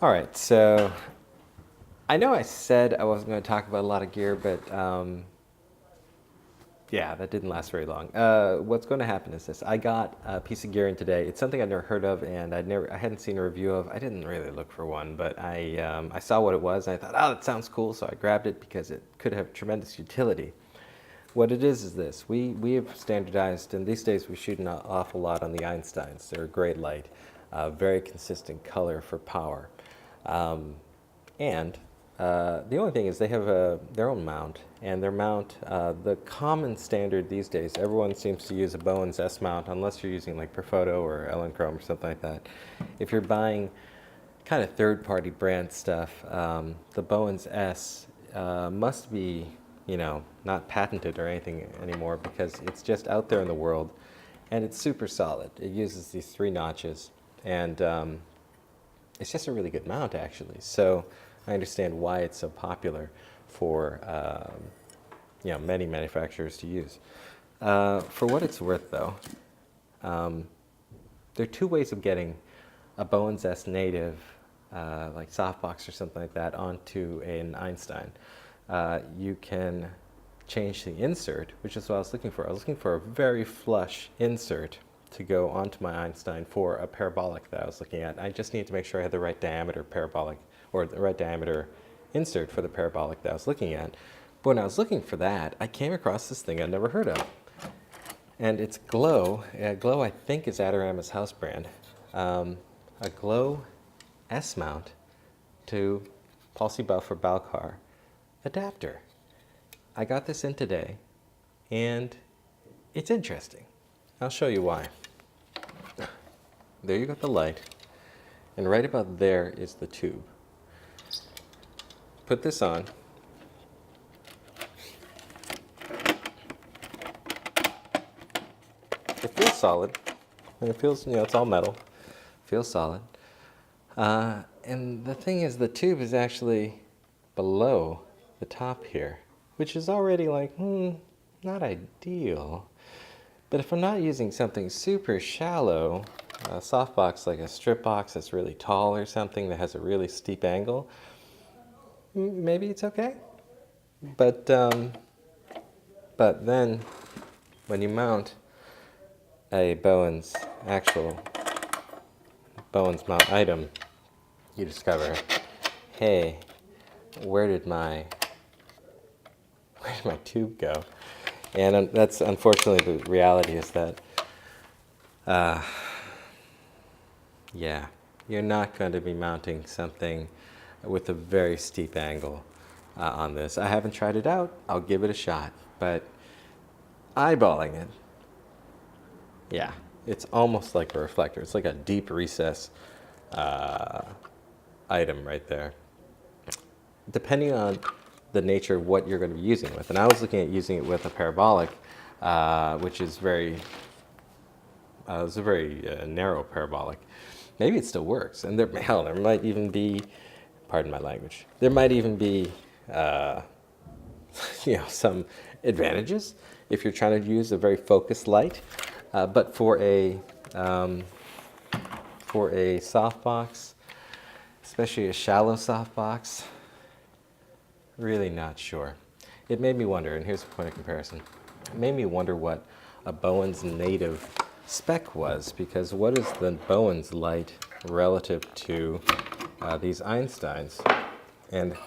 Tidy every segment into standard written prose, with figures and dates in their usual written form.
All right, so I know I said I wasn't going to talk about a lot of gear, but yeah, that didn't last very long. What's going to happen is this: I got a piece of gear in today. It's something I'd never heard of, and I hadn't seen a review of. I didn't really look for one, but I saw what it was, and I thought, oh, that sounds cool. So I grabbed it because it could have tremendous utility. What it is this: we have standardized, and these days we shoot an awful lot on the Einsteins. They're a great light, very consistent color for power. And the only thing is they have their own mount, and their mount, the common standard these days, everyone seems to use a Bowens S mount, unless you're using like Profoto or Elechrome or something like that. If you're buying kind of third-party brand stuff, the Bowens S must be, not patented or anything anymore because it's just out there in the world, and it's super solid. It uses these 3 notches, and it's just a really good mount, actually. So I understand why it's so popular for many manufacturers to use. For what it's worth, though, there are 2 ways of getting a Bowens S native, like softbox or something like that, onto an Einstein. You can change the insert, which is what I was looking for. I was looking for a very flush insert to go onto my Einstein for a parabolic that I was looking at. I just needed to make sure I had the right diameter parabolic, or the right diameter insert for the parabolic that I was looking at. But when I was looking for that, I came across this thing I'd never heard of. And it's Glow. Glow, I think, is Adorama's house brand. A Glow S mount to Pulsey Buff or Balcar adapter. I got this in today, and it's interesting. I'll show you why. There you got the light, and right about there is the tube. Put this on. It feels solid, and it feels, it's all metal. Feels solid. And the thing is, the tube is actually below the top here, which is already like, not ideal. But if I'm not using something super shallow, a softbox like a strip box that's really tall or something that has a really steep angle, maybe it's okay. But then when you mount a actual Bowens mount item, you discover, hey, where did my tube go? And that's unfortunately the reality is that, you're not going to be mounting something with a very steep angle on this. I haven't tried it out. I'll give it a shot. But eyeballing it, yeah, it's almost like a reflector. It's like a deep recess item right there. Depending on the nature of what you're going to be using it with. And I was looking at using it with a parabolic, which is it's a very narrow parabolic. Maybe it still works. And there might even be, pardon my language, there might even be, some advantages if you're trying to use a very focused light. But for a softbox, especially a shallow softbox, really not sure. It made me wonder, and here's a point of comparison. It made me wonder what a Bowens native spec was, because what is the Bowens light relative to these Einsteins, and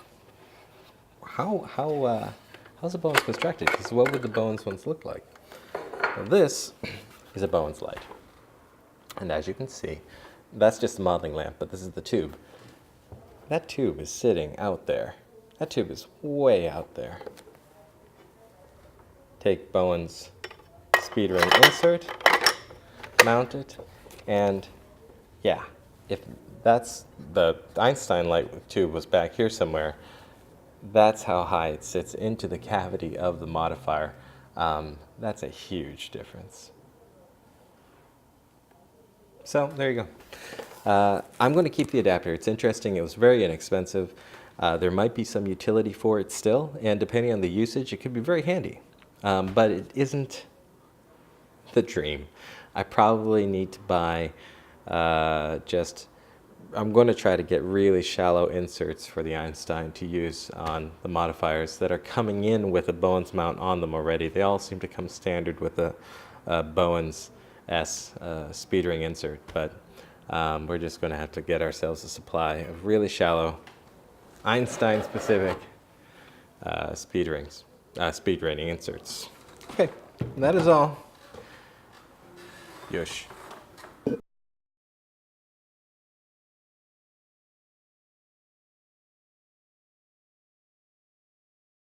how's a Bowens constructed? Because what would the Bowens ones look like? Well, this is a Bowens light, and as you can see, that's just a modeling lamp, but this is the tube. That tube is sitting out there. That tube is way out there. Take Bowens speed ring insert, mount it, and yeah, if that's the Einstein light tube was back here somewhere, that's how high it sits into the cavity of the modifier. That's a huge difference. So there you go. I'm going to keep the adapter. It's interesting. It was very inexpensive. There might be some utility for it still, and depending on the usage, it could be very handy. But it isn't the dream. I probably need to buy just I'm going to try to get really shallow inserts for the Einstein to use on the modifiers that are coming in with a Bowens mount on them already. They all seem to come standard with a Bowens S speed ring insert, but we're just going to have to get ourselves a supply of really shallow Einstein-specific speed rating inserts. Okay, that is all. Yosh.